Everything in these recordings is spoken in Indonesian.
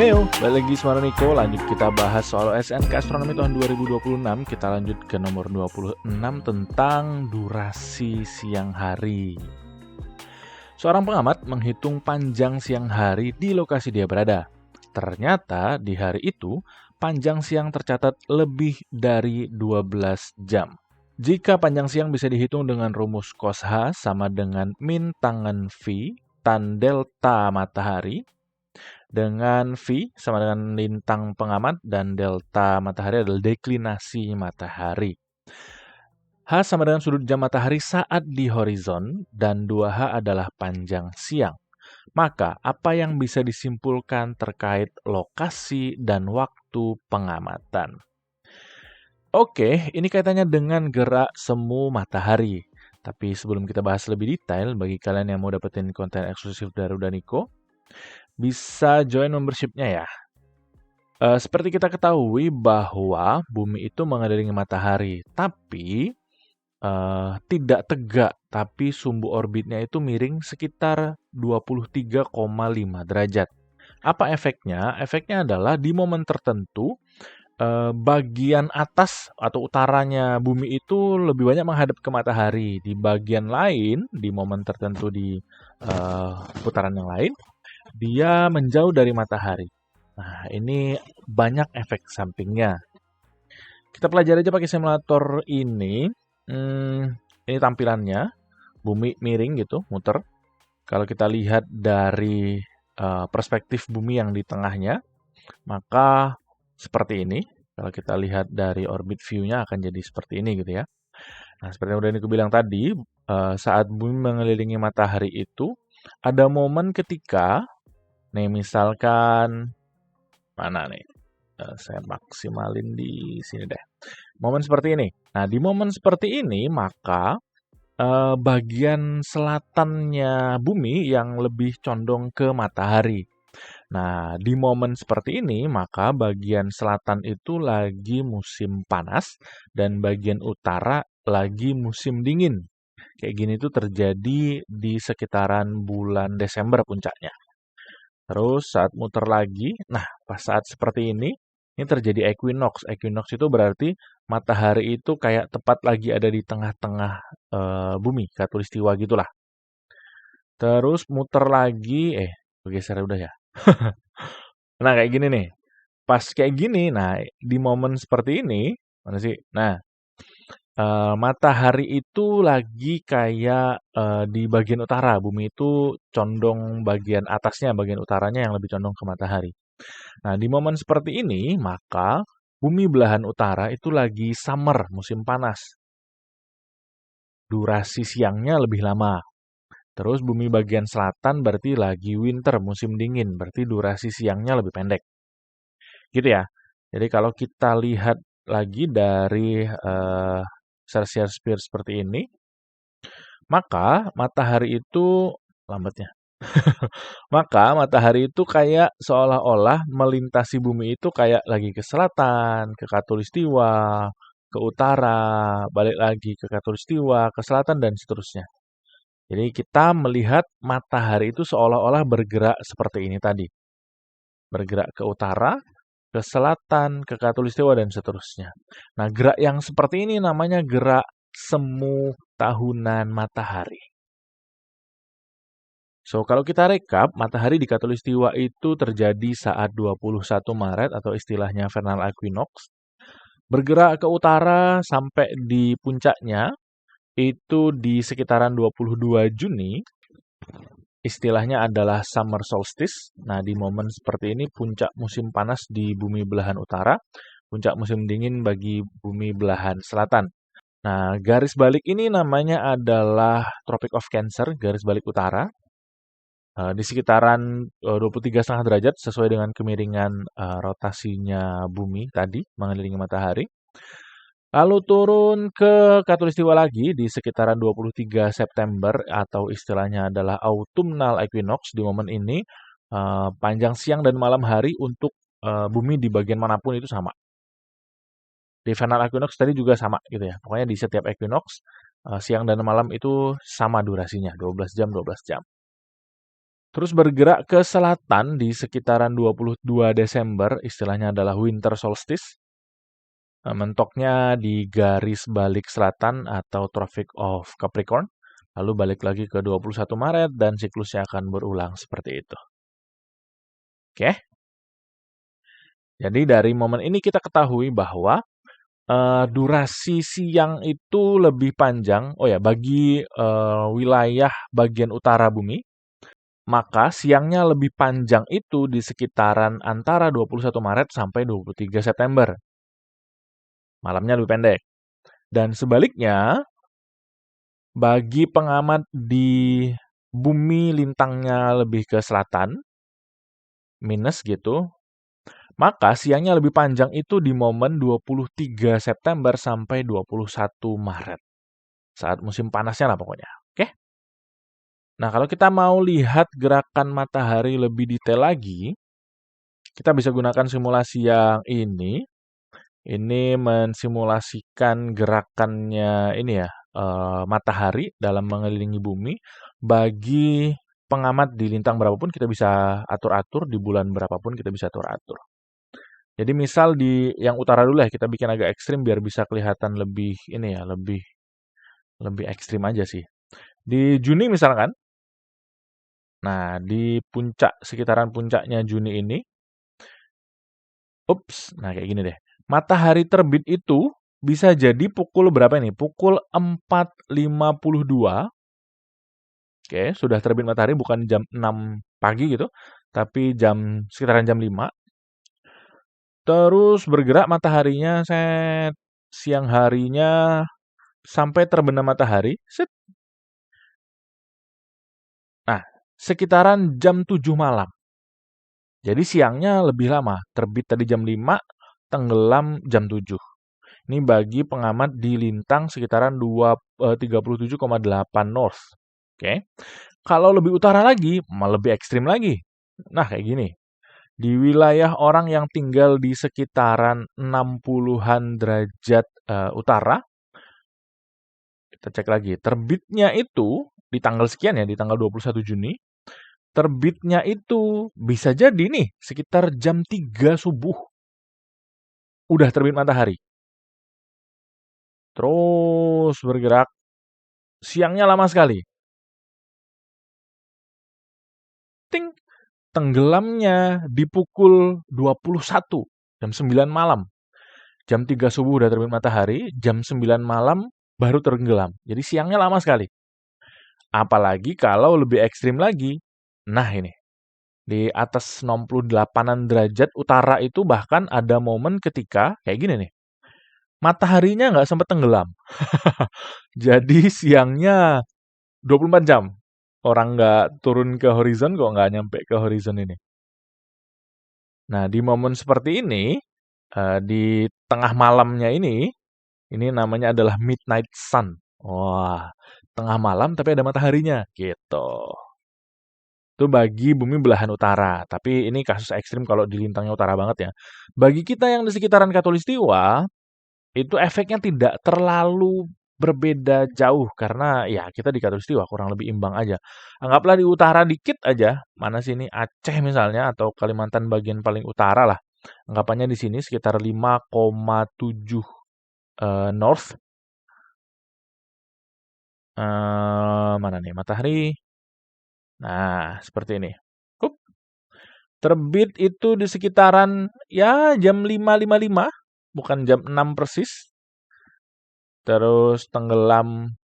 Heyo, balik lagi sama Niko. Lanjut kita bahas soal SNK Astronomi tahun 2026. Kita lanjut ke nomor 26 tentang durasi siang hari. Seorang pengamat menghitung panjang siang hari di lokasi dia berada. Ternyata di hari itu, panjang siang tercatat lebih dari 12 jam. Jika panjang siang bisa dihitung dengan rumus cos H sama dengan min tangen V tan delta matahari, dengan V sama dengan lintang pengamat dan delta matahari adalah deklinasi matahari. H sama dengan sudut jam matahari saat di horizon dan 2H adalah panjang siang. Maka apa yang bisa disimpulkan terkait lokasi dan waktu pengamatan? Oke, ini kaitannya dengan gerak semu matahari. Tapi sebelum kita bahas lebih detail, bagi kalian yang mau dapetin konten eksklusif dari Udaniko, bisa join membership-nya ya. Seperti kita ketahui bahwa bumi itu mengelilingi matahari, tapi tidak tegak, tapi sumbu orbitnya itu miring sekitar 23,5 derajat. Apa efeknya? Efeknya adalah di momen tertentu, bagian atas atau utaranya bumi itu lebih banyak menghadap ke matahari. Di bagian lain, di momen tertentu di putaran yang lain, dia menjauh dari matahari. Nah, ini banyak efek sampingnya. Kita pelajari aja pakai simulator ini. Ini tampilannya, bumi miring gitu, muter. Kalau kita lihat dari perspektif bumi yang di tengahnya, maka seperti ini. Kalau kita lihat dari orbit view-nya akan jadi seperti ini gitu ya. Nah, seperti yang udah aku bilang tadi, saat bumi mengelilingi matahari itu, ada momen ketika, nih misalkan, mana nih? Saya maksimalin di sini deh. Momen seperti ini. Nah, di momen seperti ini, maka bagian selatannya bumi yang lebih condong ke matahari. Nah, di momen seperti ini, maka bagian selatan itu lagi musim panas dan bagian utara lagi musim dingin. Kayak gini tuh terjadi di sekitaran bulan Desember puncaknya. Terus saat muter lagi, nah pas saat seperti ini terjadi equinox. Equinox itu berarti matahari itu kayak tepat lagi ada di tengah-tengah bumi, khatulistiwa gitulah. Terus muter lagi, bergeser udah ya. Nah kayak gini nih, pas kayak gini, nah di momen seperti ini, mana sih? Nah, matahari itu lagi kayak di bagian utara, bumi itu condong bagian atasnya, bagian utaranya yang lebih condong ke matahari. Nah, di momen seperti ini, maka bumi belahan utara itu lagi summer, musim panas. Durasi siangnya lebih lama. Terus bumi bagian selatan berarti lagi winter, musim dingin, berarti durasi siangnya lebih pendek. Gitu ya. Jadi kalau kita lihat lagi dari Celsius sphere seperti ini, maka matahari itu lambatnya. Maka matahari itu kayak seolah-olah melintasi bumi itu kayak lagi ke selatan, ke khatulistiwa, ke utara, balik lagi ke khatulistiwa, ke selatan dan seterusnya. Jadi kita melihat matahari itu seolah-olah bergerak seperti ini tadi. Bergerak ke utara, ke selatan, ke khatulistiwa dan seterusnya. Nah, gerak yang seperti ini namanya gerak semu tahunan matahari. So, kalau kita rekap, matahari di khatulistiwa itu terjadi saat 21 Maret atau istilahnya vernal equinox. Bergerak ke utara sampai di puncaknya, itu di sekitaran 22 Juni. Istilahnya adalah summer solstice. Nah, di momen seperti ini, puncak musim panas di bumi belahan utara, puncak musim dingin bagi bumi belahan selatan. Nah, garis balik ini namanya adalah Tropic of Cancer, garis balik utara. Di sekitaran 23,5 derajat sesuai dengan kemiringan rotasinya bumi tadi mengelilingi matahari. Lalu turun ke khatulistiwa lagi di sekitaran 23 September atau istilahnya adalah autumnal equinox. Di momen ini panjang siang dan malam hari untuk bumi di bagian manapun itu sama. Di vernal equinox tadi juga sama gitu ya. Pokoknya di setiap equinox siang dan malam itu sama durasinya, 12 jam 12 jam. Terus bergerak ke selatan di sekitaran 22 Desember, istilahnya adalah winter solstice. Mentoknya di garis balik selatan atau Tropic of Capricorn. Lalu balik lagi ke 21 Maret dan siklusnya akan berulang seperti itu. Oke? Jadi dari momen ini kita ketahui bahwa durasi siang itu lebih panjang. Oh ya, bagi wilayah bagian utara bumi, maka siangnya lebih panjang itu di sekitaran antara 21 Maret sampai 23 September. Malamnya lebih pendek. Dan sebaliknya, bagi pengamat di bumi lintangnya lebih ke selatan, minus gitu, maka siangnya lebih panjang itu di momen 23 September sampai 21 Maret. Saat musim panasnya lah pokoknya. Oke? Nah, kalau kita mau lihat gerakan matahari lebih detail lagi, kita bisa gunakan simulasi yang ini. Ini mensimulasikan gerakannya ini ya, matahari dalam mengelilingi bumi. Bagi pengamat di lintang berapapun kita bisa atur-atur, di bulan berapapun kita bisa atur-atur. Jadi misal di yang utara dulu ya, kita bikin agak ekstrim biar bisa kelihatan lebih ini ya, lebih ekstrim aja sih. Di Juni misalkan, nah di puncak, sekitaran puncaknya Juni ini, nah kayak gini deh. Matahari terbit itu bisa jadi pukul berapa nih? Pukul 4.52. Oke, sudah terbit matahari bukan jam 6 pagi gitu, tapi sekitaran jam 5. Terus bergerak mataharinya, siang harinya sampai terbenam matahari, set. Nah, sekitaran jam 7 malam. Jadi siangnya lebih lama, terbit tadi jam 5, tenggelam jam 7. Ini bagi pengamat di lintang sekitaran 37,8 North. Oke. Kalau lebih utara lagi, malah lebih ekstrim lagi. Nah, kayak gini. Di wilayah orang yang tinggal di sekitaran 60-an derajat utara, kita cek lagi. Terbitnya itu di tanggal sekian ya, di tanggal 21 Juni. Terbitnya itu bisa jadi nih sekitar jam 3 subuh. Udah terbit matahari. Terus bergerak. Siangnya lama sekali. Ting, tenggelamnya di pukul 21, jam 9 malam. Jam 3 subuh udah terbit matahari, jam 9 malam baru tenggelam. Jadi siangnya lama sekali. Apalagi kalau lebih ekstrim lagi. Nah ini, di atas 68-an derajat utara itu bahkan ada momen ketika, kayak gini nih, mataharinya nggak sempat tenggelam. Jadi siangnya 24 jam. Orang nggak turun ke horizon kok nggak nyampe ke horizon ini. Nah, di momen seperti ini, di tengah malamnya ini namanya adalah midnight sun. Wah, tengah malam tapi ada mataharinya, gitu. Itu bagi bumi belahan utara. Tapi ini kasus ekstrim kalau di lintangnya utara banget ya. Bagi kita yang di sekitaran Khatulistiwa, itu efeknya tidak terlalu berbeda jauh karena ya kita di Khatulistiwa kurang lebih imbang aja. Anggaplah di utara dikit aja, mana sini Aceh misalnya atau Kalimantan bagian paling utara lah. Anggapannya di sini sekitar 5,7 north. Mana nih matahari? Nah, seperti ini. Up. Terbit itu di sekitaran ya jam 5.55, bukan jam 6 persis. Terus tenggelam.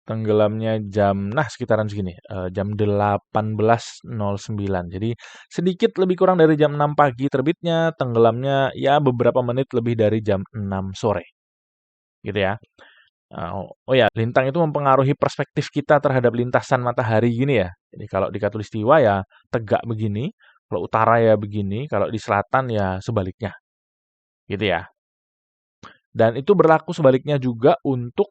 Tenggelamnya sekitaran segini, jam 18.09. Jadi sedikit lebih kurang dari jam 6 pagi terbitnya, tenggelamnya ya beberapa menit lebih dari jam 6 sore. Gitu ya. Oh ya, lintang itu mempengaruhi perspektif kita terhadap lintasan matahari gini ya. Jadi kalau di Khatulistiwa ya tegak begini, kalau utara ya begini, kalau di selatan ya sebaliknya. Gitu ya. Dan itu berlaku sebaliknya juga untuk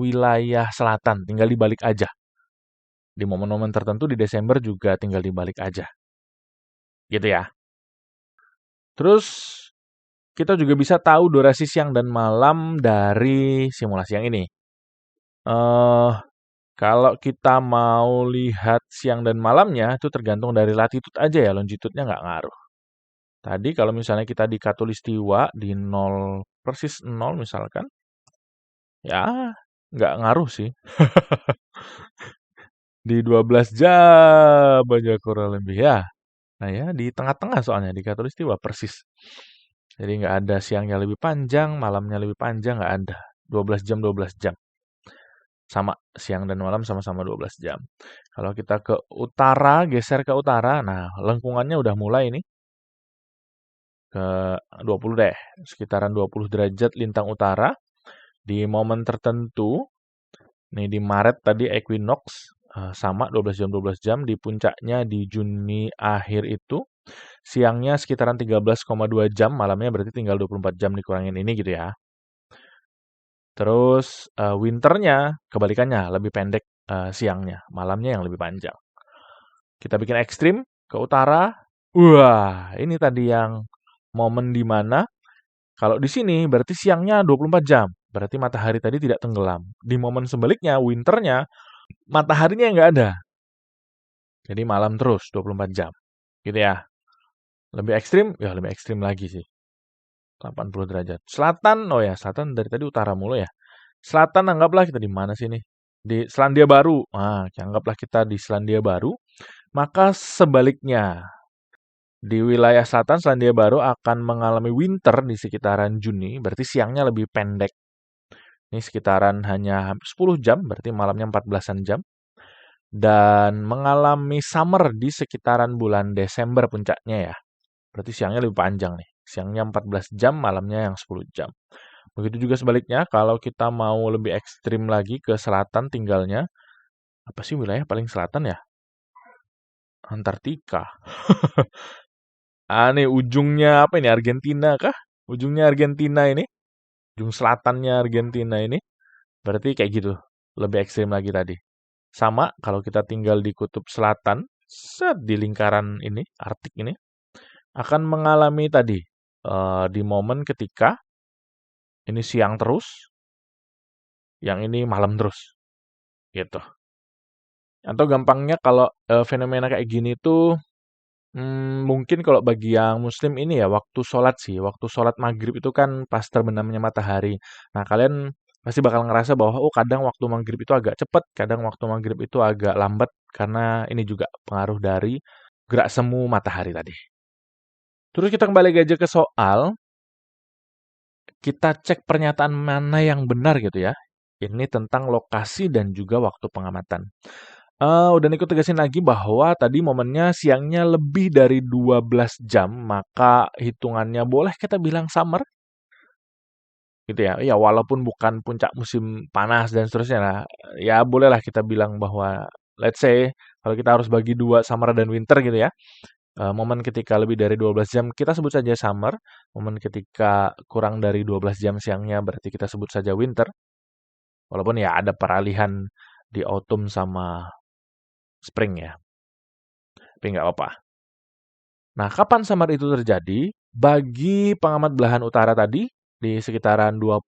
wilayah selatan, tinggal dibalik aja. Di momen-momen tertentu di Desember juga tinggal dibalik aja. Gitu ya. Terus kita juga bisa tahu durasi siang dan malam dari simulasi yang ini. Kalau kita mau lihat siang dan malamnya, itu tergantung dari latitude aja ya, longitude-nya nggak ngaruh. Tadi kalau misalnya kita di Khatulistiwa, di 0, persis 0 misalkan, ya nggak ngaruh sih. Di 12 jam aja kurang lebih ya. Nah ya, di tengah-tengah soalnya, di Khatulistiwa persis. Jadi nggak ada siangnya lebih panjang, malamnya lebih panjang, nggak ada. 12 jam, 12 jam. Sama, siang dan malam sama-sama 12 jam. Kalau kita ke utara, geser ke utara, nah lengkungannya udah mulai nih. Ke 20 deh, sekitaran 20 derajat lintang utara. Di momen tertentu, nih di Maret tadi equinox, sama 12 jam 12 jam. Di puncaknya di Juni akhir itu, siangnya sekitaran 13,2 jam, malamnya berarti tinggal 24 jam dikurangin ini gitu ya. Terus winternya kebalikannya, lebih pendek siangnya, malamnya yang lebih panjang. Kita bikin ekstrim ke utara. Wah, ini tadi yang momen di mana kalau di sini berarti siangnya 24 jam. Berarti matahari tadi tidak tenggelam. Di momen sebaliknya, winternya, mataharinya nggak ada. Jadi malam terus 24 jam. Gitu ya. Lebih ekstrim? Ya lebih ekstrim lagi sih. 80 derajat. Selatan, oh ya selatan dari tadi utara mulu ya. Selatan anggaplah kita di mana sih nih? Di Selandia Baru. Nah, anggaplah kita di Selandia Baru. Maka sebaliknya, di wilayah selatan Selandia Baru akan mengalami winter di sekitaran Juni, berarti siangnya lebih pendek. Ini sekitaran hanya 10 jam, berarti malamnya 14-an jam. Dan mengalami summer di sekitaran bulan Desember puncaknya ya. Berarti siangnya lebih panjang nih. Siangnya 14 jam, malamnya yang 10 jam. Begitu juga sebaliknya, kalau kita mau lebih ekstrim lagi ke selatan tinggalnya, apa sih wilayah paling selatan ya? Antartika. Nih ujungnya apa ini? Argentina kah? Ujungnya Argentina ini. Ujung selatannya Argentina ini. Berarti kayak gitu. Lebih ekstrim lagi tadi. Sama kalau kita tinggal di kutub selatan, set di lingkaran ini, Arktik ini, akan mengalami tadi di momen ketika ini siang terus, yang ini malam terus, gitu. Atau gampangnya kalau fenomena kayak gini tuh mungkin kalau bagi yang muslim ini ya waktu sholat sih. Waktu sholat maghrib itu kan pas terbenamnya matahari. Nah kalian pasti bakal ngerasa bahwa oh kadang waktu maghrib itu agak cepet, kadang waktu maghrib itu agak lambat. Karena ini juga pengaruh dari gerak semu matahari tadi. Terus kita kembali aja ke soal, kita cek pernyataan mana yang benar gitu ya. Ini tentang lokasi dan juga waktu pengamatan. Udah ikut tegasin lagi bahwa tadi momennya siangnya lebih dari 12 jam, maka hitungannya boleh kita bilang summer, gitu ya. Ya walaupun bukan puncak musim panas dan seterusnya lah, ya bolehlah kita bilang bahwa let's say kalau kita harus bagi dua summer dan winter gitu ya. Momen ketika lebih dari 12 jam kita sebut saja summer, momen ketika kurang dari 12 jam siangnya berarti kita sebut saja winter. Walaupun ya ada peralihan di autumn sama spring ya, tapi nggak apa-apa. Nah, kapan summer itu terjadi? Bagi pengamat belahan utara tadi, di sekitaran 21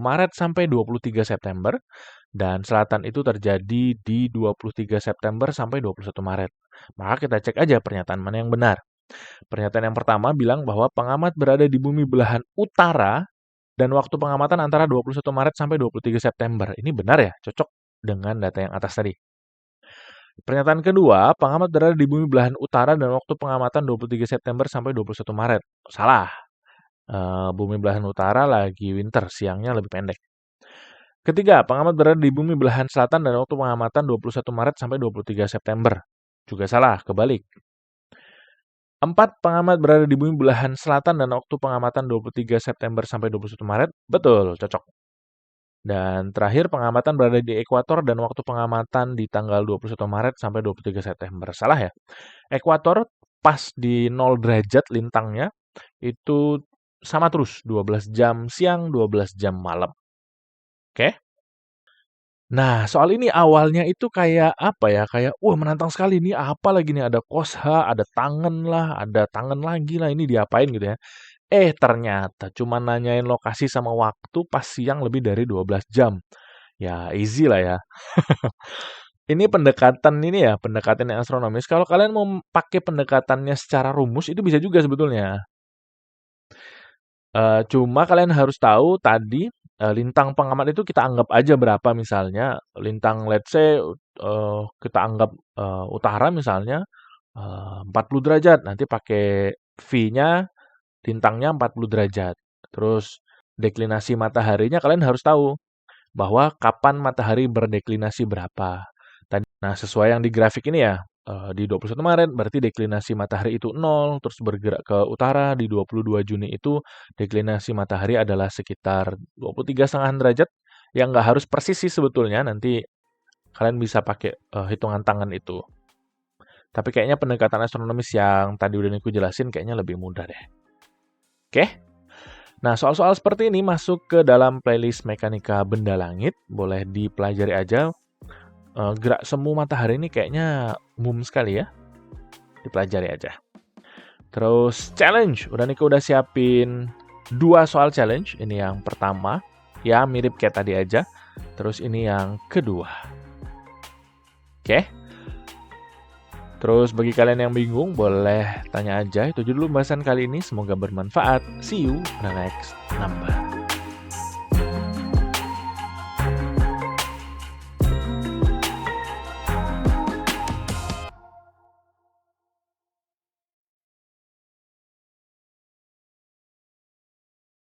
Maret sampai 23 September, dan selatan itu terjadi di 23 September sampai 21 Maret. Maka kita cek aja pernyataan mana yang benar. Pernyataan yang pertama bilang bahwa pengamat berada di bumi belahan utara dan waktu pengamatan antara 21 Maret sampai 23 September. Ini benar ya? Cocok dengan data yang atas tadi. Pernyataan kedua, pengamat berada di bumi belahan utara dan waktu pengamatan 23 September sampai 21 Maret. Salah. Bumi belahan utara lagi winter, siangnya lebih pendek. Ketiga, pengamat berada di bumi belahan selatan dan waktu pengamatan 21 Maret sampai 23 September. Juga salah, kebalik. 4, pengamat berada di bumi belahan selatan dan waktu pengamatan 23 September sampai 21 Maret. Betul, cocok. Dan terakhir, pengamatan berada di ekuator dan waktu pengamatan di tanggal 21 Maret sampai 23 September. Salah ya? Ekuator pas di 0 derajat lintangnya, itu sama terus, 12 jam siang, 12 jam malam. Oke? Nah, soal ini awalnya itu kayak apa ya, kayak, wah menantang sekali nih, apa lagi nih, ada kosha, ada tangan lah, ada tangan lagi lah, ini diapain gitu ya. Ternyata cuma nanyain lokasi sama waktu pas siang lebih dari 12 jam. Ya, easy lah ya. Ini pendekatan ini ya, pendekatan yang astronomis. Kalau kalian mau pakai pendekatannya secara rumus, itu bisa juga sebetulnya. Cuma kalian harus tahu tadi, lintang pengamat itu kita anggap aja berapa misalnya, lintang let's say, kita anggap, utara misalnya, 40 derajat, nanti pakai V-nya, lintangnya 40 derajat. Terus deklinasi mataharinya kalian harus tahu, bahwa kapan matahari berdeklinasi berapa. Nah, sesuai yang di grafik ini ya, di 21 Maret berarti deklinasi matahari itu 0, terus bergerak ke utara di 22 Juni itu deklinasi matahari adalah sekitar 23,5 derajat, yang nggak harus persis sih sebetulnya, nanti kalian bisa pakai hitungan tangan itu. Tapi kayaknya pendekatan astronomis yang tadi udah aku jelasin kayaknya lebih mudah deh. Oke? Nah, soal-soal seperti ini masuk ke dalam playlist Mekanika Benda Langit, boleh dipelajari aja. Gerak semu matahari ini kayaknya umum sekali ya, dipelajari aja. Terus challenge, udah siapin 2 soal challenge. Ini yang pertama, ya mirip kayak tadi aja. Terus ini yang kedua. Oke? Terus bagi kalian yang bingung, boleh tanya aja. Itu dulu pembahasan kali ini, semoga bermanfaat. See you on the next number.